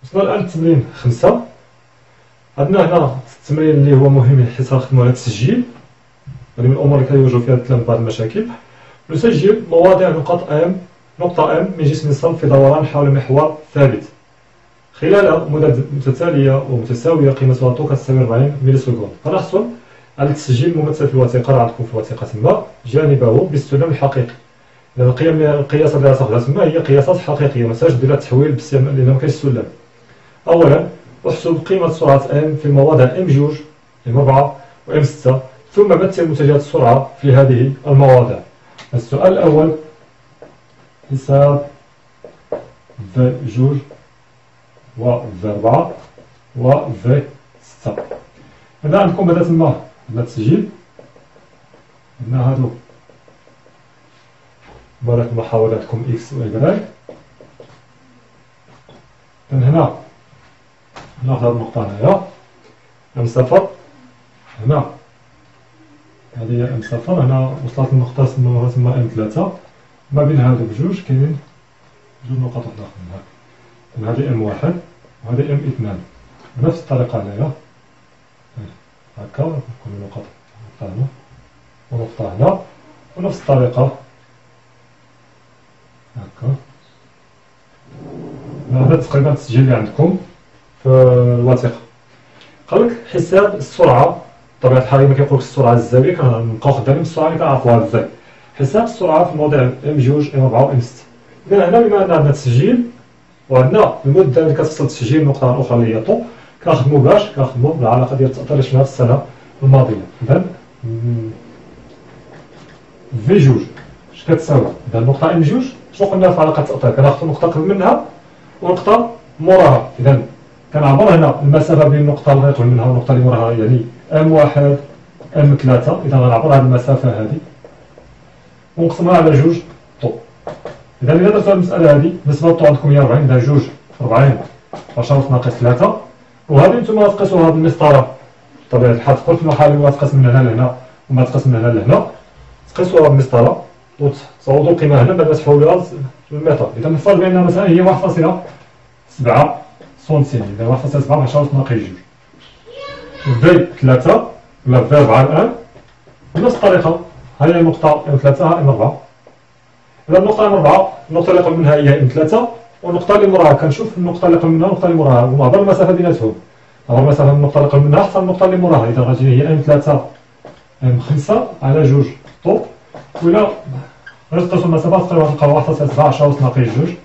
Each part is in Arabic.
وصلنا الآن لتمرين 5. عندنا هنا التمرين اللي هو مهم حيت غنخدمو على التسجيل، هذه من الأمور اللي كيواجهو فيها التلاميذ بعض المشاكل. نسجل مواضيع نقطة M من جسم صلب في دوران حول محور ثابت خلال مدة متتالية ومتساوية قيمتها طو كتساوي 40 ملي سكوند. فنحصل على التسجيل ممثل في الوثيقة عندكم في وثيقة ما جانبه بالسلم الحقيقي. لأن القياسات اللي غتاخدها تما هي قياسات حقيقية، متنساش دير التحويل باستعمال لأن مكاينش السلم. أولا احسب قيمة سرعة M في المواضع M2 M4 و M6 ثم مثل متجهات السرعة في هذه المواضع. السؤال الأول حساب V2 و V4 و V6. هنا عندكم بدا تما عندنا التسجيل، عندنا هادو عبارة محاولاتكم X و Y. إذن هنا ناخذ هاد النقطة هنايا M0، هنا هذه هي M0، هنا وصلت النقطة تسمى M3. ما بين هادو بجوج كاينين جوج نقط وحدة أخرى، هذه M1 وهذه M2 بنفس الطريقة هنايا هكا، نكون نقط نقطة هنا ونقطة هنا ونفس الطريقة هكا. هذا تقريبا التسجيل اللي عندكم في الوثيقة. قالك حساب السرعة، بطبيعة الحال ما كيقولكش السرعة الزاوية، كنبقاو خدامين بالسرعة اللي كنعرفوها في حساب السرعة في الموضع M2 M4 و M6. إذا هنا بما أن عندنا التسجيل وعندنا المدة اللي كتفصل التسجيل النقطة الأخرى اللي هي طو، كنخدمو بالعلاقة ديال التأثير اللي شفناها في السنة الماضية. إذا V2 اش كتساوي؟ إذا النقطة M2 شنو قلنا في علاقة التأثير؟ كناخدو نقطة قبل منها ونقطة موراها. إذا كنعبر هنا المسافة بين النقطة اللي غيقبل منها والنقطة اللي موراها يعني M1 M3. إذا غنعبر هذه المسافة هذه ونقسمها على جوج طو. إذا درتو المسألة هذه بالنسبة للطو عندكم هي 40، إذا جوج 40 10 ناقص 3، وهذه نتوما تقيسوها بالمسطرة بطبيعة الحال. تقدر في المرحلة الأولى تقيس من هنا لهنا وما تقيس من هنا لهنا، تقيسوها بالمسطرة وتصاوبوا القيمة هنا بعد ما تحولوها للمتر. إذا نفترض بأنها مثلا هي 1.7 سنتيم، إذا 1.7 10 ناقص 2 في 3 ولا في 4 الآن بنفس الطريقة. هاي النقطة M3 ها M4. إذا النقطة M4 النقطة اللي قبل منها هي M3 والنقطة اللي موراها كنشوف النقطة اللي قبل منها والنقطة اللي موراها ونعبر المسافة بيناتهم، نعبر المسافة من النقطة اللي قبل منها حتى النقطة اللي موراها. إذا غتجيني هي M3 M5 على جوج طو، وإلا غتقيسو المسافة تقريبا غتلقاو 1.7 10 ناقص 2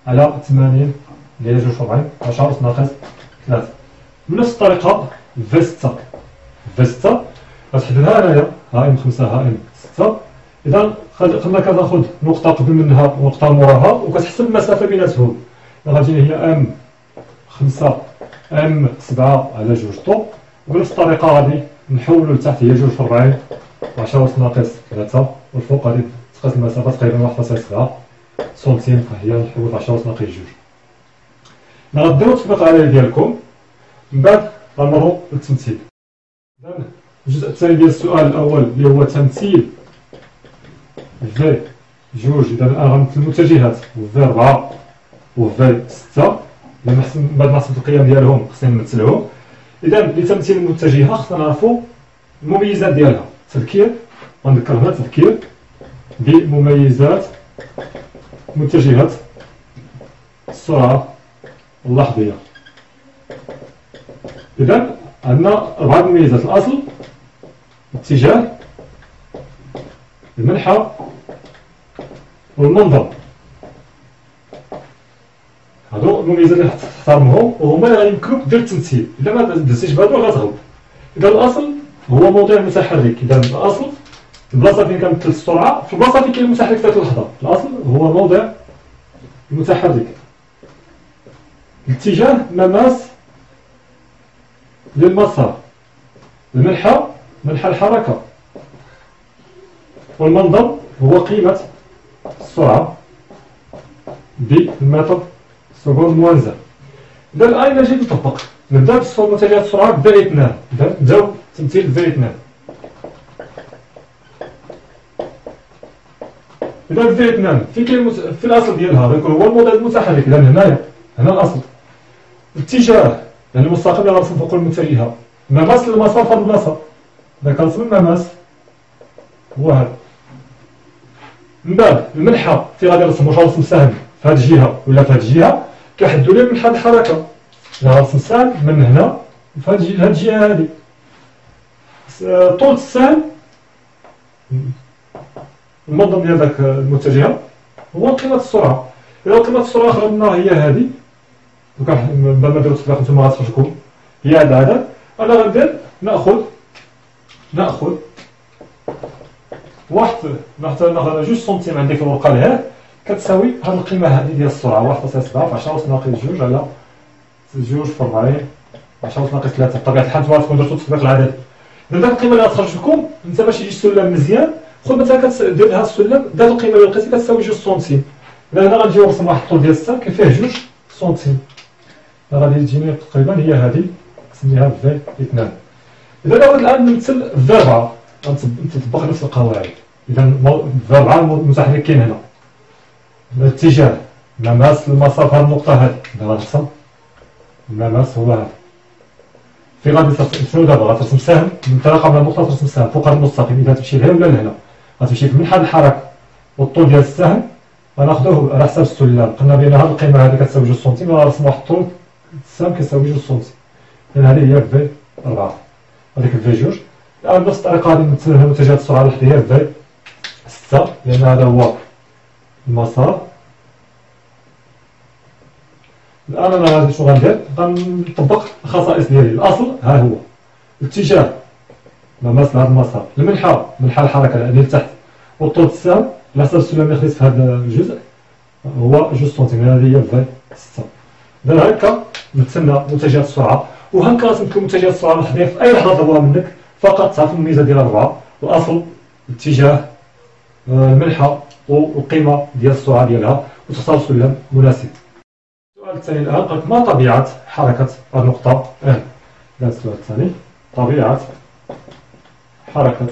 على 80 اللي هي 42 10 ناقص 3. بنفس الطريقة V6 غتحددها هنايا ها M5 ها M6. إذا قلنا كناخد نقطة قبل منها ونقطة موراها وكتحسب المسافة بيناتهم. إذا غتجيني هي M5 M7 على جوج طو، وبنفس الطريقة غادي نحولو لتحت هي 42 10 ناقص 3، والفوق غادي تقيس المسافة تقريبا 1.7 سنتيم، فهي نحول 10 ناقص 2. غديرو التطبيق العملي ديالكم من بعد غنمرو للتمثيل. إذا الجزء الثاني ديال السؤال الأول اللي هو تمثيل V2. إذا الآن غنمثل المتجهات V4 و V6 بعد ما حسبت القيم ديالهم خصنا نمثلهم. إذا لتمثيل المتجهة خصنا نعرفو المميزات ديالها. تذكير، غنذكر هنا تذكير بمميزات متجهات السرعة اللحظية. إذا عندنا 4 مميزات: الأصل، الاتجاه، المنحى، والمنظر. هادو المميزات اللي تحترمهم وهما اللي غيمكنوك دير التمثيل. إلا ما درتيش بهادو غتغلط. إذا الأصل هو موضوع متحرك. إذا الأصل البلاصة فين كنمثل السرعة في البلاصة فين كاين المتحرك في ديك اللحظة. الأصل هو موضع المتحرك. الاتجاه مماس للمسار. المنحى منحى الحركة. والمنظر هو قيمة السرعة بالمتر سكوند موازنة. إذا الآن إلا جيت نطبق نبدا بصفر متجهات السرعة V2. إذا نبداو تمثيل V2. إذا V2 فين كاين في الأصل ديالها غيكون هو الموديل المتحرك. إذا هنا الأصل الاتجاه يعني المستقيم اللي غنرسم فوق المتجهه، مماس للمسار في هاد البلاصه، إذا كنرسم المماس هو هذا. من بعد المنحى في غادي نرسم، واش غنرسم سهم في هاد الجهه ولا في هاد الجهه، كيحددوا لي منحى الحركه. إلا غنرسم سهم من هنا في هاد الجهه هادي، طول السهم المنظم ديال داك المتجهه هو قيمه السرعه. إذا قيمه السرعه خرجنا هي هادي، بلا ما نديرو تطبيق نتوما غتخرجلكم هي هاد العدد. انا غندير ناخذ واحد، ناخذ جوج سنتيم عندي في الورقه لهيه كتساوي هاد القيمه هادي ديال السرعه 1.7 في 10 ناقص 2 على 2 في 40 10 ناقص 3. بطبيعه الحال نتوما تكون درتو تطبيق العدد. إذا داك القيمه اللي غتخرج لكم انت باش يجي السلم مزيان، خذ مثلا كدير لها السلم داك القيمه اللي لقيتي كتساوي 2 سنتيم. إذا هنا غنجيو نرسم واحد الطول ديال السهم كيفيه 2 سنتيم، غادي تجيني تقريبا هي هادي نسميها في 2. إذا ناخذ الآن نمثل في 4 غنطبق نفس القواعد. إذا في 4 المتاح لي كاين هنا الاتجاه مماس المسار في هاد النقطة هادي. إذا غنرسم المماس هو هذا، في غادي ترسم شنو دابا؟ غترسم سهم من انطلاقة من النقطة، ترسم سهم فوق هاد المستقيم. إذا تمشي لهنا ولا لهنا غتمشي في منحى الحركة، والطول ديال السهم غناخدوه على حساب السلم. قلنا بأن هاد القيمة هادي كتساوي 2 سنتيم، غنرسم واحد الطول السهم كيساوي 2 سنتيم. إذا هادي هي في 4 هذيك في 2. الآن بنفس الطريقة غادي نمثلها متجهات السرعة الوحدية في 6، لأن هذا هو المسار. الآن أنا غادي شنو غندير؟ غنطبق الخصائص ديالي. الأصل ها هو الاتجاه مماس لهذا المسار، المنحى منحى الحركة اللي لتحت، والطول السهم على حسب السلم اللي خديت في هذا الجزء هو 2 سنتيم. هذه هي في 6. إذا هكا مثلنا متجهات السرعة، وهكا غتمثل لكم متجهات السرعة الوحدية في أي لحظة طلبوها منك. فقط تعرفوا الميزة ديال 4، الأصل الاتجاه المنحى والقيمة ديال السرعة ديالها، وتختار سلم مناسب. السؤال الثاني الآن قالك ما طبيعة حركة النقطة M؟ هذا السؤال الثاني، طبيعة حركة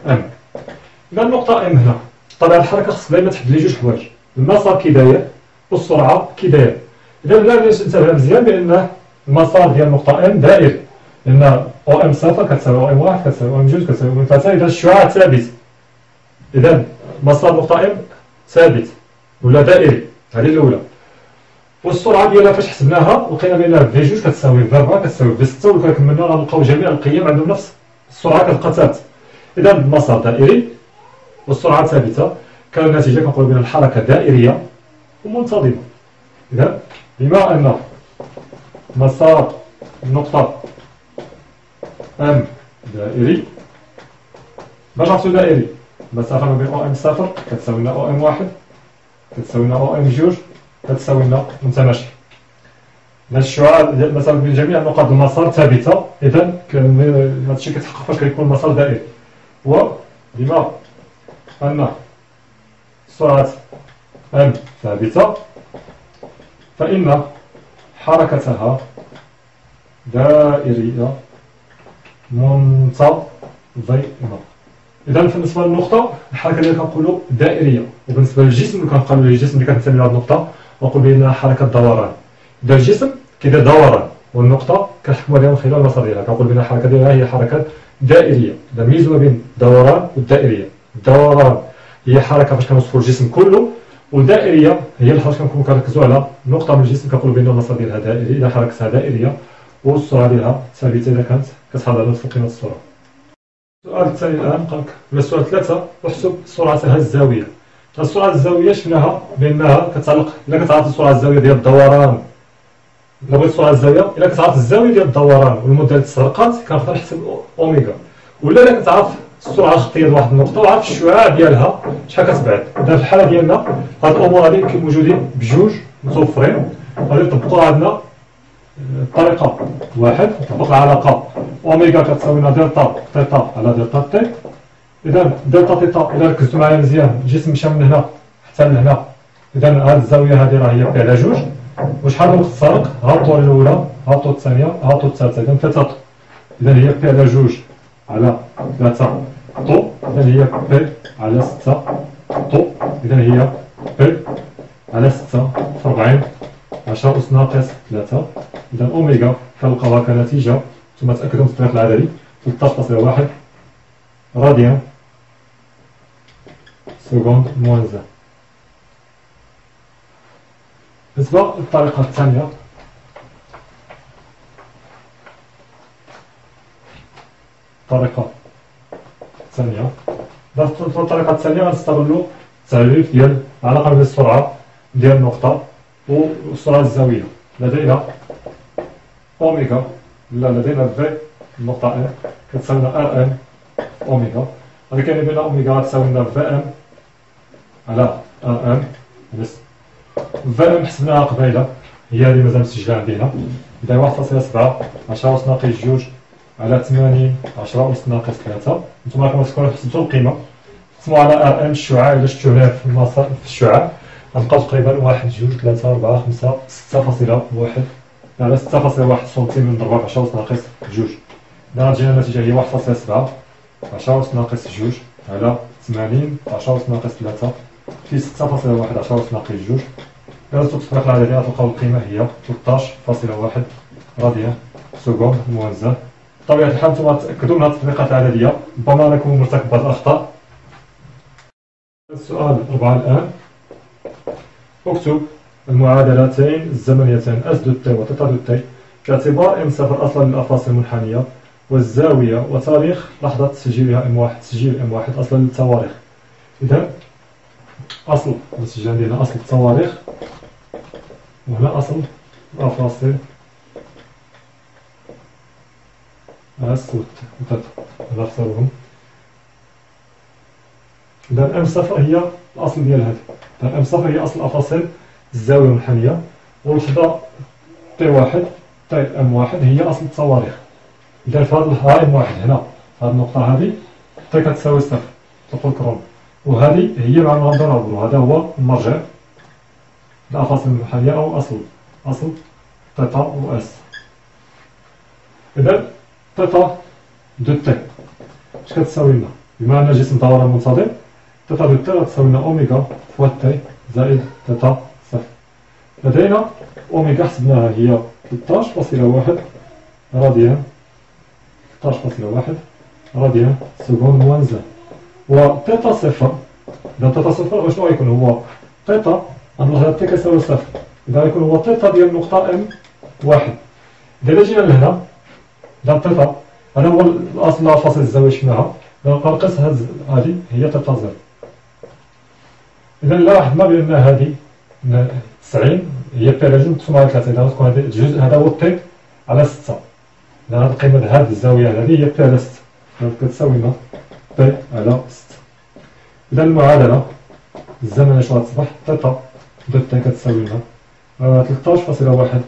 M. إذا النقطة M هنا طبيعة الحركة خصك دايما تحدد لي جوج حوايج، المسار كي داير والسرعة كي داير. إذا هنا باش تنتبه مزيان بأن المسار ديال النقطة M دائري، لأن OM صفر كتساوي OM واحد كتساوي OM جوج كتساوي OM ثلاثة. إذا الشعاع ثابت، إذا مسار النقطة M ثابت ولا دائري، هذه الأولى. والسرعة ديالها فاش حسبناها لقينا بأنها في 2 كتساوي في 4 كتساوي في 6، وكذلك منا غنلقاو جميع القيم عندهم نفس السرعة كتبقى ثابتة. إذا المسار دائري والسرعة ثابتة، كان النتيجة كنقولوا بأن الحركة دائرية ومنتظمة. إذا بما أن مسار النقطة M دائري، باش نعرفو دائري المسافة ما بين OM صفر كتساوي لنا OM واحد كتساوي لنا OM جوج كتساوي لنا متماشية. هاد الشعاع ديال المسافة بين جميع نقاط المسار ثابتة، إذا هادشي كيتحقق فاش كيكون المسار دائري. وبما أن سرعة M ثابتة فإن حركتها دائرية منتظمة. إذا بالنسبة للنقطة الحركة اللي كنقولوا دائرية، وبالنسبة للجسم اللي كنقولوا الجسم اللي كتنتمي لهاد النقطة ونقول بأنها حركة دوران. إذا الجسم كيدير دوران والنقطة كنحكموا عليها من خلال المسار ديالها، كنقول بأن الحركة ديالها هي حركة دائرية. إذا ميزوا ما بين الدوران والدائرية. الدوران هي حركة فاش كنوصفوا الجسم كله، والدائرية هي اللي فاش كنكونوا كنركزوا على نقطة من الجسم كنقولوا بأن المسار ديالها دائري إذا حركتها دائرية والسرعة ديالها ثابتة إذا كانت كتحافظ على نفس قيمة السرعة. السؤال الثاني الآن قالك ولا السؤال 3 احسب سرعتها الزاوية. السرعة الزاوية شفناها بأنها كتعلق إلا كتعرف السرعة الزاوية ديال الدوران، إلا بغيت السرعة الزاوية إلا كتعرف الزاوية ديال الدوران والمدة ديال التسرقات كنقدر نحسب أوميغا، ولا إلا كتعرف السرعة الخطية ديال واحد النقطة وعارف الشعاع ديالها شحال كتبعد. إذا في الحالة ديالنا هاد الأمور هادي موجودين بجوج متوفرين، غادي نطبقوا عندنا الطريقة واحد، نطبق العلاقة أوميغا كتساوي لنا دلتا تيتا على دلتا تي. إذا دلتا تيتا إلا ركزتوا معايا مزيان الجسم مشى من هنا حتى لهنا، إذا هاد الزاوية هادي راه هي بي على جوج، وشحال من التسارق هابطوا الأولى هابطوا الثانية هابطوا الثالثة، إذا 3 طو، إذا هي بي على جوج على 3 طو، إذا هي بي على 6 طو، إذا هي بي على 6 في 40 10 أس ناقص 3. إذا أوميغا كنلقاوها كنتيجة ثم تأكدوا من التطبيق العددي 13.1 راديان سكوند موان زان. بالنسبة للطريقة الثانية الطريقة الثانية غنستغلو التعريف ديال العلاقة بين السرعة ديال النقطة والسرعة الزاوية. لدينا أوميغا لدينا في النقطة ان كتساوي لنا ار ام أوميغا. هذا كيعني بأن أوميغا غتساوي لنا في ام على ار ام. بس في ام حسبناها قبيلة، هي هذه مازال مسجلة عندنا. إذا 1.7 10 أس ناقص 2 على 80 10 أس ناقص 3. نتوما راكم تكونوا حسبتوا القيمة قسموا على ار ام الشعاع. إلا شفتو هنا في المسار في الشعاع غنلقاو تقريبا 1 2 3 4 5 6.1 على 6.1 سنتيم نضربها في 10 أس ناقص 2. إذا غتجينا النتيجة هي 1.7 10 أس ناقص 2 على 80 10 أس ناقص 3 في 6.1 10 أس ناقص 2. إذا درتو التطبيق العددي غتلقاو القيمة هي 13.1 راديان سكوند موان زان. بطبيعة الحال نتوما تأكدوا من هاد التطبيقات العددية، ربما راكم مرتكب بعض الأخطاء. السؤال 4 الآن. اكتب المعادلتين الزمنيتين اس دو تي وتيتا دو تي باعتبار ام صفر اصلا للافاصل المنحنيه والزاويه وتاريخ لحظه تسجيلها ام واحد، تسجيل ام واحد اصلا للتواريخ. اذا اصل نسجل عندنا اصل التواريخ وهنا اصل الافاصل اس وتيتا نختارهم. إذا ام صفر هي الأصل ديال هذا. إذا ام صفر هي أصل الأفاصل الزاوية المنحنية، والوحدة تي واحد تي ام واحد هي أصل التصواريخ. إذا في هذا ام واحد هنا في هذه النقطة هذه تي كتساوي صفر تقول كروم، وهذه هي مع غنبداو نعبرو هذا هو المرجع الأفاصل المنحنية أو أصل تيتا و اس. إذا تيتا دو تي اش كتساوي لنا؟ بما أن جسم دوران منتظم تيتا دو تي غتساوي لنا أوميغا فوا تي زائد تيتا صفر. لدينا أوميغا حسبناها هي 13.1 راديان 13.1 راديان سكوند موان زان. و تيتا صفر، إذا تيتا صفر شنو غيكون هو تيتا غنلاحظ تي كيساوي صفر، إذا غيكون هو تيتا ديال النقطة ام واحد. إذا جينا لهنا إذا تيتا هذا هو الأصل الفاصل الزاوية شفناها، غنقيس هذه هي تيتا زيرو. إذا لاحظنا بأن هذه 90 هي بيريزون مقسومة على 3، إذا غتكون هذا الجزء هذا هو تي على 6. إذا هذه القيمة هذه الزاوية هذه هي بي على 6 كتساوي لنا بي على 6. إذا المعادلة الزمنية شنو غتصبح؟ تيتا دو تي كتساوي لنا 13.1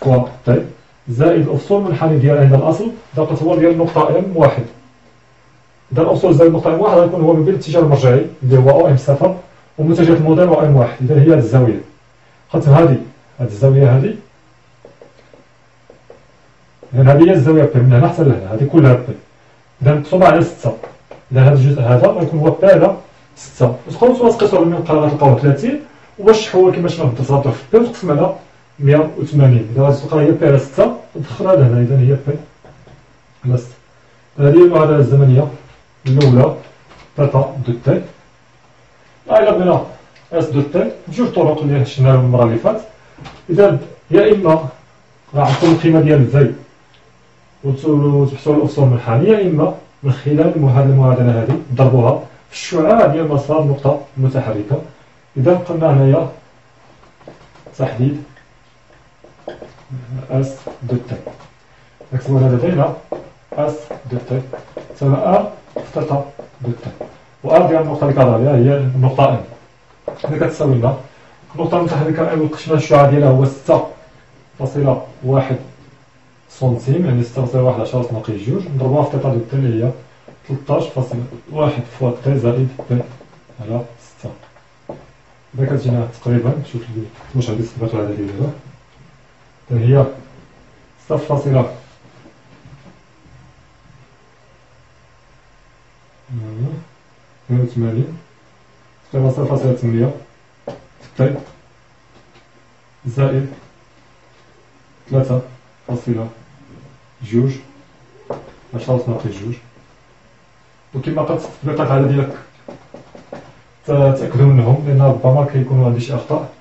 فوا تي زائد الأفصول المنحني ديال عند الأصل إذا قلت هو ديال النقطة ام واحد. إذا الأصول زائد النقطة ام واحد غيكون هو من بين الاتجاه المرجعي اللي هو او ام صفر ومتجه الموديل و ام واحد. إذا هي هذه الزاوية قلت هذه الزاوية هذه، إذا هذه هي الزاوية بي من هنا حتى لهنا هذه كلها بي، إذا مقسومة على 6. إذا هذا الجزء هذا غيكون هو بي على 6. وتقدروا نتوما تقيسوا من القراءة تلقاوه 30 وباش تحول كيما شفنا تضرب في بي وتقسم على 180. إذا غادي تلقى هي بي على 6 تدخلها لهنا، إذا هي بي على 6. هذه هي المعادلة الزمنية الأولى تيتا دو تي. إلا بغينا اس دو تي بجوج طرق اللي شفناهم المرة اللي فاتت. إذا يا إما غنعطيو القيمة ديال في وتبحثوا الأفصول المنحنية، يا إما من خلال المعادلة هذه ضربوها في الشعاع ديال مسار النقطة المتحركة. إذا قلنا هنايا تحديد اس دو تي نكتبو هنا لدينا اس دو تي تساوي ار في تيتا دو تي، و ار ديال النقطة اللي كضربها هي النقطة ام اللي كتساوي لنا النقطة المتحركة ام قسمنا الشعاع ديالها هو 6.1 سنتيم، يعني 6.1 10 ناقص 2 نضربوها في تيتا دو تي اللي هي 13.1 فوا تي زائد بي على 6. إذا كتجينا تقريبا شوف واش غادي تثبت العددية ديالها، هي 6.82 0.8 تي زائد 3.2 10-2. وكما قد في التطبيقات على ديالك تأكدوا منهم، لأن ربما كيكونوا عندي شي أخطاء.